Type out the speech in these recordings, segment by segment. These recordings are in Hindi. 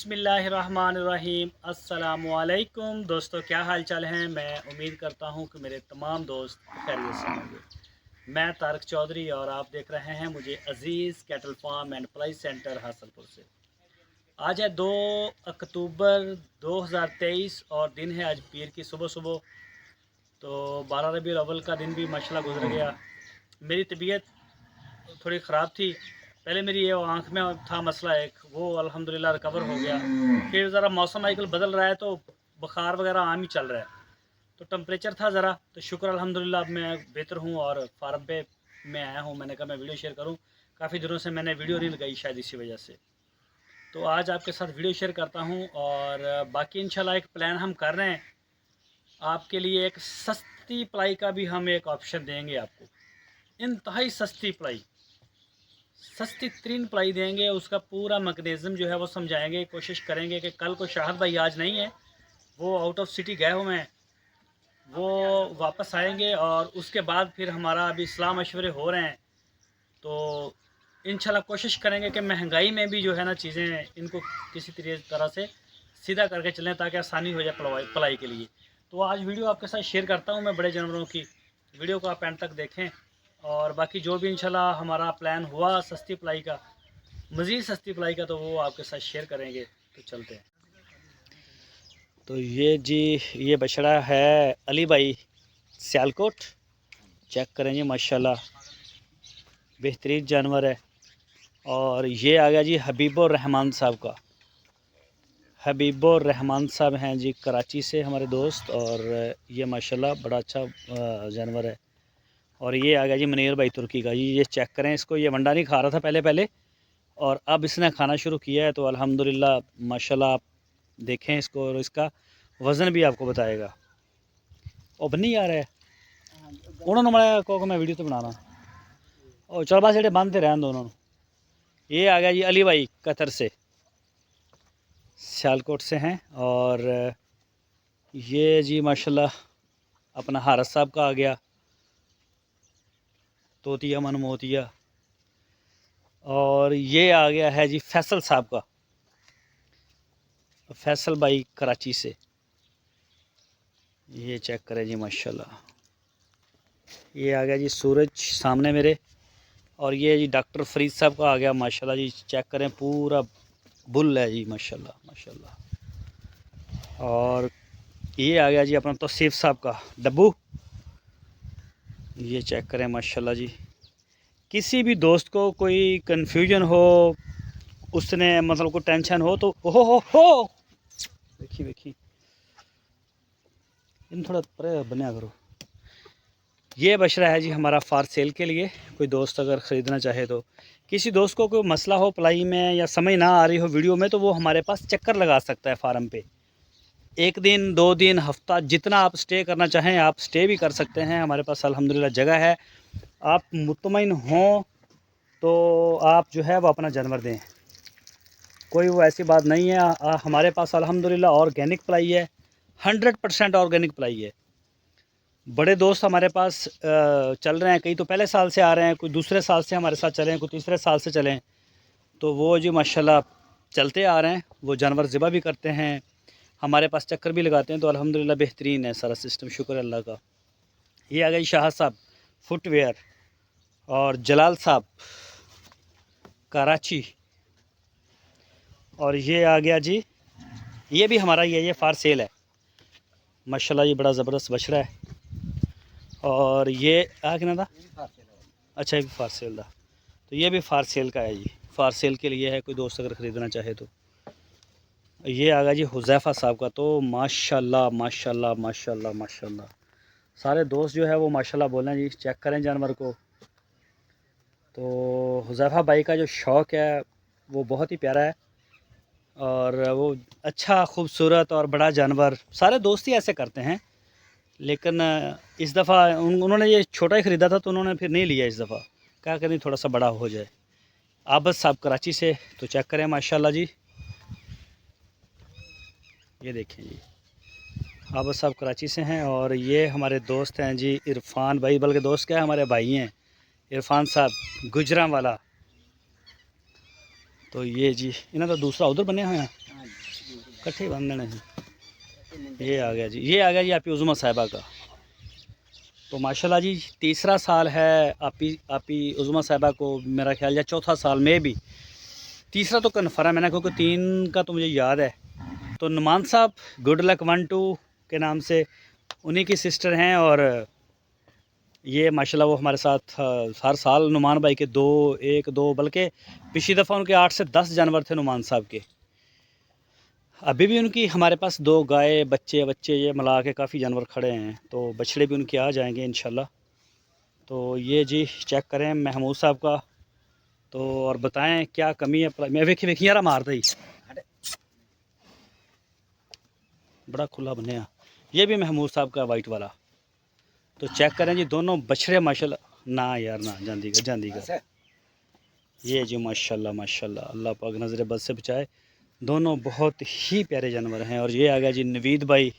बिस्मिल्लाहिर्रहमानिर्रहीम। अस्सलामुअलैकुम दोस्तों, क्या हाल चाल हैं। मैं उम्मीद करता हूं कि मेरे तमाम दोस्त खैरियत से होंगे। मैं तारक चौधरी और आप देख रहे हैं मुझे अज़ीज़ कैटल फार्म एंड प्लाई सेंटर हासलपुर से। आज है 2 अक्टूबर 2023 और दिन है आज पीर की सुबह सुबह। तो 12 रबीउल अव्वल का दिन भी माशाल्लाह गुजर गया। मेरी तबीयत थोड़ी ख़राब थी। पहले मेरी ये आँख में था मसला एक, वो अल्हम्दुलिल्लाह रिकवर हो गया। फिर ज़रा मौसम आजकल बदल रहा है तो बुखार वगैरह आम ही चल रहा है। तो टेम्परेचर था ज़रा, तो शुक्र अल्हम्दुलिल्लाह अब मैं बेहतर हूँ और फार्म पे मैं आया हूँ। मैंने कहा मैं वीडियो शेयर करूँ, काफ़ी दिनों से मैंने वीडियो नहीं लगाई शायद इसी वजह से। तो आज आपके साथ वीडियो शेयर करता हूँ और बाकी इंशाल्लाह एक प्लान हम कर रहे हैं आपके लिए। एक सस्ती प्लाई का भी हम एक ऑप्शन देंगे आपको, इंतहाई सस्ती प्लाई, सस्ती तरीन प्लाई देंगे। उसका पूरा मैकेनिज़्म जो है वो समझाएंगे। कोशिश करेंगे कि कल को शाहद भाई आज नहीं है, वो आउट ऑफ सिटी गए हुए हैं, वो वापस आएंगे और उसके बाद फिर हमारा अभी सलाह मशवरे हो रहे हैं। तो इंशाल्लाह कोशिश करेंगे कि महंगाई में भी जो है ना चीज़ें इनको किसी तरह से सीधा करके चलें ताकि आसानी हो जाए पलाई के लिए। तो आज वीडियो आपके साथ शेयर करता हूँ मैं बड़े जानवरों की। वीडियो को आप एंड तक देखें और बाकी जो भी इंशाल्लाह हमारा प्लान हुआ सस्ती पलाई का, मज़ीद सस्ती पलाई का, तो वो आपके साथ शेयर करेंगे। तो चलते हैं। तो ये जी, ये बछड़ा है अली भाई सियालकोट। चेक करें जी, माशाल्लाह बेहतरीन जानवर है। और ये आ गया जी हबीबुर रहमान साहब का। हबीबुर रहमान साहब हैं जी कराची से हमारे दोस्त, और ये माशाल्लाह बड़ा अच्छा जानवर है। और ये आ गया जी मुनीर भाई तुर्की का। ये चेक करें इसको, ये वंडा नहीं खा रहा था पहले और अब इसने खाना शुरू किया है। तो अल्हम्दुलिल्लाह माशाल्लाह आप देखें इसको, और इसका वज़न भी आपको बताएगा। और बनी यार है उन्होंने मैं वीडियो तो बनाना और चल बस जेडे बंद रहन दो उन्होंने। ये आ गया जी अली भाई कतर से, सियालकोट से हैं। और ये जी माशाल्लाह अपना हारस साहब का आ गया, तोतिया मन मोतिया। और ये आ गया है जी फैसल साहब का, फैसल भाई कराची से। ये चेक करें जी माशाल्लाह। ये आ गया जी सूरज सामने मेरे। और ये जी डॉक्टर फरीद साहब का आ गया माशाल्लाह जी। चेक करें पूरा बुल है जी माशाल्लाह माशाल्लाह। और ये आ गया जी अपना तौसीफ साहब का डब्बू। ये चेक करें माशाल्लाह जी। किसी भी दोस्त को कोई कन्फ्यूजन हो, उसने मतलब को टेंशन हो तो हो देखिए देखिए इन थोड़ा परे बनया करो। ये बछड़ा है जी हमारा फार सेल के लिए। कोई दोस्त अगर ख़रीदना चाहे तो, किसी दोस्त को कोई मसला हो पलाई में या समझ ना आ रही हो वीडियो में, तो वो हमारे पास चक्कर लगा सकता है फार्म पे। 1 दिन 2 दिन हफ्ता जितना आप स्टे करना चाहें आप स्टे भी कर सकते हैं। हमारे पास अल्हम्दुलिल्लाह जगह है। आप मुतमईन हों तो आप जो है वो अपना जानवर दें, कोई वो ऐसी बात नहीं है। हमारे पास अल्हम्दुलिल्लाह ऑर्गेनिक पलाई है, 100% ऑर्गेनिक पलाई है। बड़े दोस्त हमारे पास चल रहे हैं, कई तो पहले साल से आ रहे हैं, कोई दूसरे साल से हमारे साथ चले हैं, कोई तीसरे साल से चलें। तो वो जी माशाल्लाह चलते आ रहे हैं, वो जानवर ज़िबा भी करते हैं, हमारे पास चक्कर भी लगाते हैं। तो अल्हम्दुलिल्लाह बेहतरीन है सारा सिस्टम, शुक्र अल्लाह का। ये आ गई शाह साहब फुटवेयर, और जलाल साहब कराची। और ये आ गया जी, ये भी हमारा ये फार सेल है माशाल्लाह। ये बड़ा ज़बरदस्त बछड़ा है। और ये आ क्या था, अच्छा ये भी फार सेल था। तो ये भी फार सेल का है जी, फार सेल के लिए है, कोई दोस्त अगर ख़रीदना चाहे तो। ये आ गया जी हुज़ैफ़ा साहब का। तो माशाल्लाह माशाल्लाह माशाल्लाह माशाल्लाह सारे दोस्त जो है वो माशाल्लाह बोल रहे हैं जी। चेक करें जानवर को। तो हुज़ैफ़ा भाई का जो शौक़ है वो बहुत ही प्यारा है, और वो अच्छा खूबसूरत और बड़ा जानवर सारे दोस्त ही ऐसे करते हैं। लेकिन इस दफ़ा उन्होंने ये छोटा ही ख़रीदा था तो उन्होंने फिर नहीं लिया इस दफ़ा, क्या करें थोड़ा सा बड़ा हो जाए। आबद साहब कराची से। तो चेक करें माशाल्लाह जी, ये देखें जी आबद साहब कराची से हैं। और ये हमारे दोस्त हैं जी इरफान भाई, बल्कि दोस्त क्या है हमारे भाई हैं, इरफान साहब गुजरां वाला। तो ये जी इन्हें तो दूसरा उधर बने हुए हैं। कट्ठे बंद देने हैं। ये आ गया जी, ये आ गया जी आपकी उज़मा साहिबा का। तो माशाल्लाह जी तीसरा साल है आपी उज़मा साहिबा को, मेरा ख्याल या चौथा साल में भी, तीसरा तो कन्फर्म है ना, क्योंकि 3 का तो मुझे याद है। तो नुमान साहब गुड लक 1-2 के नाम से उन्हीं की सिस्टर हैं, और ये माशाल्लाह वो हमारे साथ हर साल नुमान भाई के 1-2 बल्कि पिछली दफ़ा उनके 8 से 10 जानवर थे नुमान साहब के। अभी भी उनकी हमारे पास 2 गाय बच्चे ये मिला के काफ़ी जानवर खड़े हैं, तो बछड़े भी उनके आ जाएंगे इंशाल्लाह। तो ये जी चेक करें महमूद साहब का, तो और बताएं क्या कमी है। मैं वेखी यारा मारता ही बड़ा खुला बने। ये भी महमूद साहब का वाइट वाला। तो चेक करें जी दोनों बछड़े माशाल्लाह। ना यार ना, जांदी का ये जी माशाल्लाह अल्लाह पाक नज़र बद से बचाए। दोनों बहुत ही प्यारे जानवर हैं। और ये आ गया जी नवीद भाई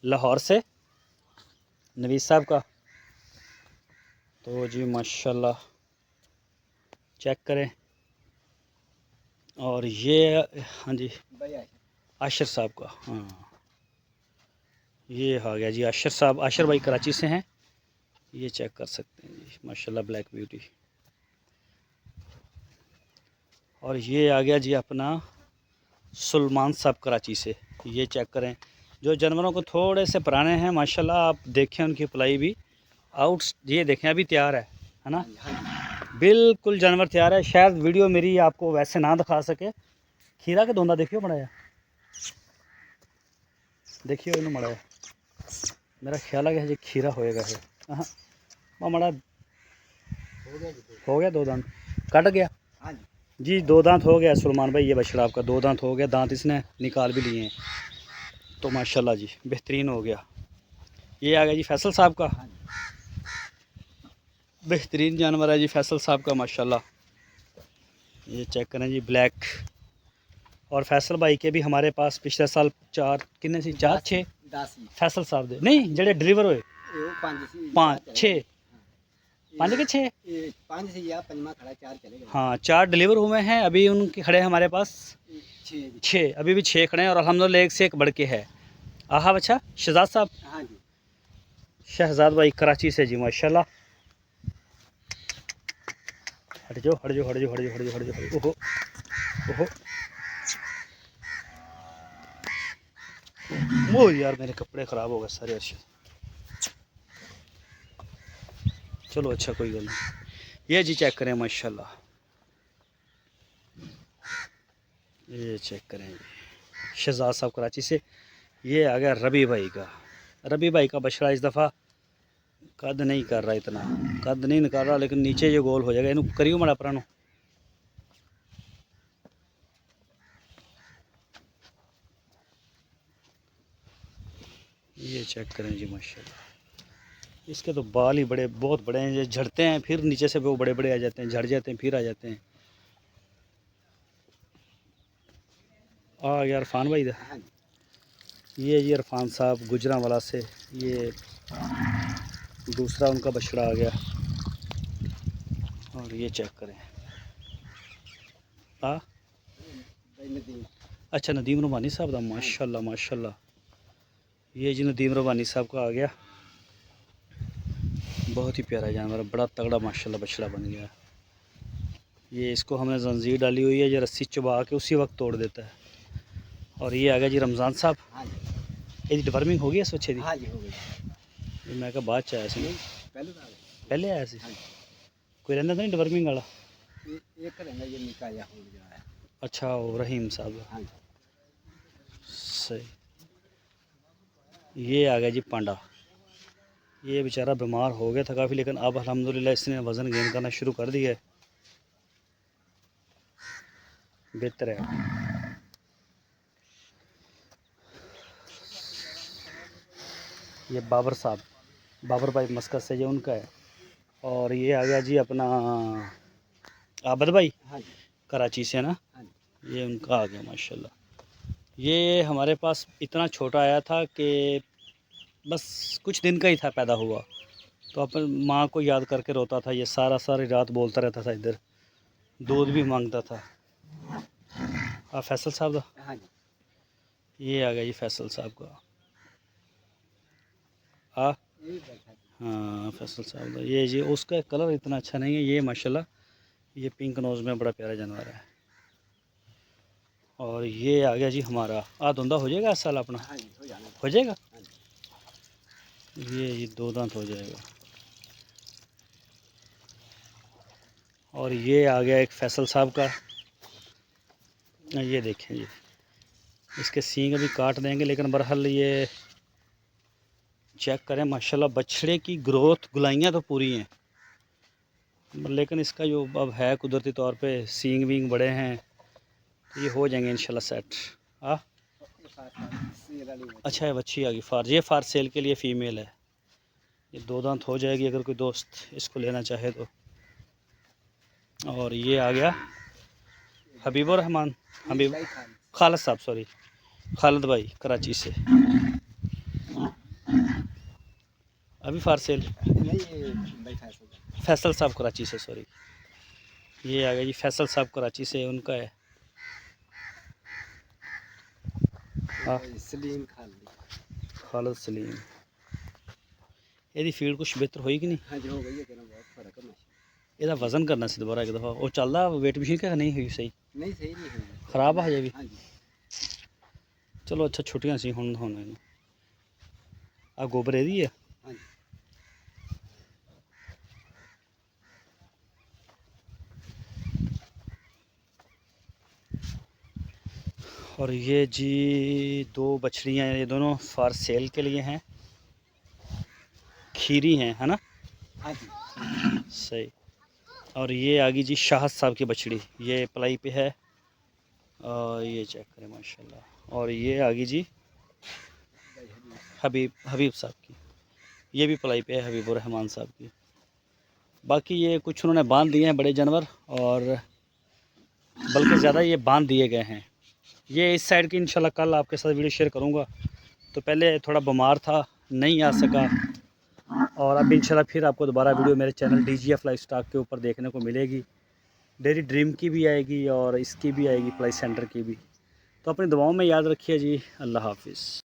लाहौर से, नवीद साहब का। तो जी माशाल्लाह चेक करें। और ये हाँ जी आशिर साहब का। हाँ ये आ गया जी आशिर साहब, आशिर भाई कराची से हैं। ये चेक कर सकते हैं जी माशाल्लाह ब्लैक ब्यूटी। और ये आ गया जी अपना सुलेमान साहब कराची से। ये चेक करें, जो जानवरों को थोड़े से पुराने हैं माशाल्लाह, आप देखें उनकी पलाई भी आउट, ये देखें अभी तैयार है ना, बिल्कुल जानवर तैयार है। शायद वीडियो मेरी आपको वैसे ना दिखा सके। खीरा के दोंदा देखियो मड़ा, देखियो इन मड़ा, मेरा ख्याल है कि खीरा होएगा है। हाँ मड़ा हो गया 2 दांत कट गया जी, 2 दांत हो गया सुलेमान भाई। ये बछड़ा आपका 2 दांत हो गया, दांत इसने निकाल भी लिए हैं। तो माशाल्लाह जी बेहतरीन हो गया। ये आ गया जी फैसल साहब का, बेहतरीन जानवर है जी फैसल साहब का माशाल्लाह। ये चेक करें जी ब्लैक। और फैसल भाई के भी हमारे पास पिछले साल 4 किन्ने सी 4-6 फैसल साहब दे नहीं जेडे डिलीवर हुए 5-6 5 के 6 हाँ 4 डिलीवर हुए हैं। अभी उनके खड़े हमारे पास 6, अभी भी 6 खड़े हैं। और अल्हम्दुलिल्लाह एक से एक बढ़ के है। आहा अच्छा शहजाद साहब, शहजाद भाई कराची से जी माशाल्लाह। हट जाओ ओहो ओहो वो यार मेरे कपड़े ख़राब हो गए सारे। अच्छा चलो अच्छा कोई गल नहीं। ये जी चेक करें माशाल्लाह, ये चेक करें जी शहजाद साहब कराची से। ये आ गया रबी भाई का। रबी भाई का बछड़ा इस दफ़ा कद नहीं कर रहा, इतना कद नहीं निकाल रहा, लेकिन नीचे ये गोल हो जाएगा। इन्हों करियो मड़ा पुरानो। ये चेक करें जी माशाल्लाह। इसके तो बाल ही बहुत बड़े हैं, ये झड़ते हैं फिर नीचे से वो बड़े बड़े आ जाते हैं, झड़ जाते हैं फिर आ जाते हैं। आ गया इरफान भाई दा। ये जी इरफान साहब गुजरांवाला से, ये दूसरा उनका बछड़ा आ गया। और ये चेक करें अच्छा नदीम रुबानी साहब का माशाल्लाह। ये जी नदीम रुबानी साहब का आ गया। बहुत ही प्यारा जानवर, बड़ा तगड़ा माशाल्लाह बछड़ा बन गया। ये इसको हमने जंजीर डाली हुई है, ये रस्सी चबा के उसी वक्त तोड़ देता है। और ये आ गया जी रमज़ान साहब। ये डिवर्मिंग हो गई इस बच्चे की? मैं क्या बाद च आया सी, पहले आया सी। कोई रहता तो नहीं डिवर्मिंग वाला? अच्छा वो रहीम साहब सही। ये आ गया जी पांडा। ये बेचारा बीमार हो गया था काफ़ी, लेकिन अब अल्हम्दुलिल्लाह इसने वज़न गेन करना शुरू कर दिया है, बेहतर है। ये बाबर साहब, बाबर भाई मस्कत से, ये उनका है। और ये आ गया जी अपना आबद भाई कराची से ना, ये उनका आ गया माशाल्लाह। ये हमारे पास इतना छोटा आया था कि बस कुछ दिन का ही था पैदा हुआ, तो अपन माँ को याद करके रोता था। ये सारी रात बोलता रहता था, इधर दूध भी मांगता था। फैसल साहब ये आ गया जी फैसल साहब का। हाँ फैसल साहब का ये जी। उसका कलर इतना अच्छा नहीं है ये माशाल्लाह। ये पिंक नोज़ में बड़ा प्यारा जानवर है। और ये आ गया जी हमारा धुंधा हो जाएगा इस साल अपना। हो जाएगा। ये 2 दांत हो जाएगा। और ये आ गया एक फैसल साहब का। ये देखें जी, इसके सींग अभी काट देंगे, लेकिन बहरहाल ये चेक करें माशाल्लाह बछड़े की ग्रोथ गुलाइयाँ तो पूरी हैं, लेकिन इसका जो अब है कुदरती तौर पे सींग वींग बड़े हैं, तो ये हो जाएंगे इंशाल्लाह सेट। अच्छा है बच्ची आ गई फार। ये फार सेल के लिए फ़ीमेल है। ये 2 दांत हो जाएगी अगर कोई दोस्त इसको लेना चाहे तो। और ये आ गया हबीबुर रहमान, हबीब खालिद साहब, सॉरी खालिद भाई कराची से। अभी फार सेल फैसल साहब कराची से, सॉरी। ये आ गया जी फैसल साहब कराची से, उनका है। सलीम खालिद सलीम। ਇਹਦੀ ਫੀਡ ਕੁਛ ਬਿਹਤਰ ਹੋਈ ਕਿ ਨਹੀਂ? ਹਾਂਜੀ ਹੋ ਗਈ ਹੈ, ਕਿਹਨਾਂ ਬਹੁਤ ਫਰਕ ਹੈ। ਇਹਦਾ ਵਜ਼ਨ ਕਰਨਾ ਸੀ ਦੁਬਾਰਾ ਇੱਕ ਦਫਾ। ਉਹ ਚੱਲਦਾ ਵੇਟ ਮਸ਼ੀਨ ਕਿ ਨਹੀਂ ਹੋਈ ਸਹੀ? ਨਹੀਂ ਸਹੀ ਨਹੀਂ ਹੋਈ, ਖਰਾਬ ਆ ਹਜੇ ਵੀ। ਹਾਂਜੀ ਚਲੋ ਅੱਛਾ, ਛੁੱਟੀਆਂ ਸੀ ਹੁਣ ਇਹਨੂੰ। ਆ ਗੋਬਰ ਇਹਦੀ ਹੈ। ਹਾਂਜੀ। और ये जी 2 बछड़ियाँ, ये दोनों फॉर सेल के लिए हैं, खीरी हैं, है ना? हाँ जी सही। और ये आ गई जी शाहद साहब की बछड़ी, ये पलाई पे है। और ये चेक करें माशाल्लाह। और ये आ गई जी हबीब साहब की, ये भी पलाई पे है, हबीबुर रहमान साहब की। बाकी ये कुछ उन्होंने बांध दिए हैं बड़े जानवर, और बल्कि ज़्यादा ये बांध दिए गए हैं। ये इस साइड की इंशाल्लाह कल आपके साथ वीडियो शेयर करूँगा। तो पहले थोड़ा बीमार था, नहीं आ सका, और अब इंशाल्लाह फिर आपको दोबारा वीडियो मेरे चैनल DGF लाइफस्टॉक के ऊपर देखने को मिलेगी। डेयरी ड्रीम की भी आएगी और इसकी भी आएगी, प्लाई सेंटर की भी। तो अपनी दुआओं में याद रखिए जी। अल्लाह हाफिज़।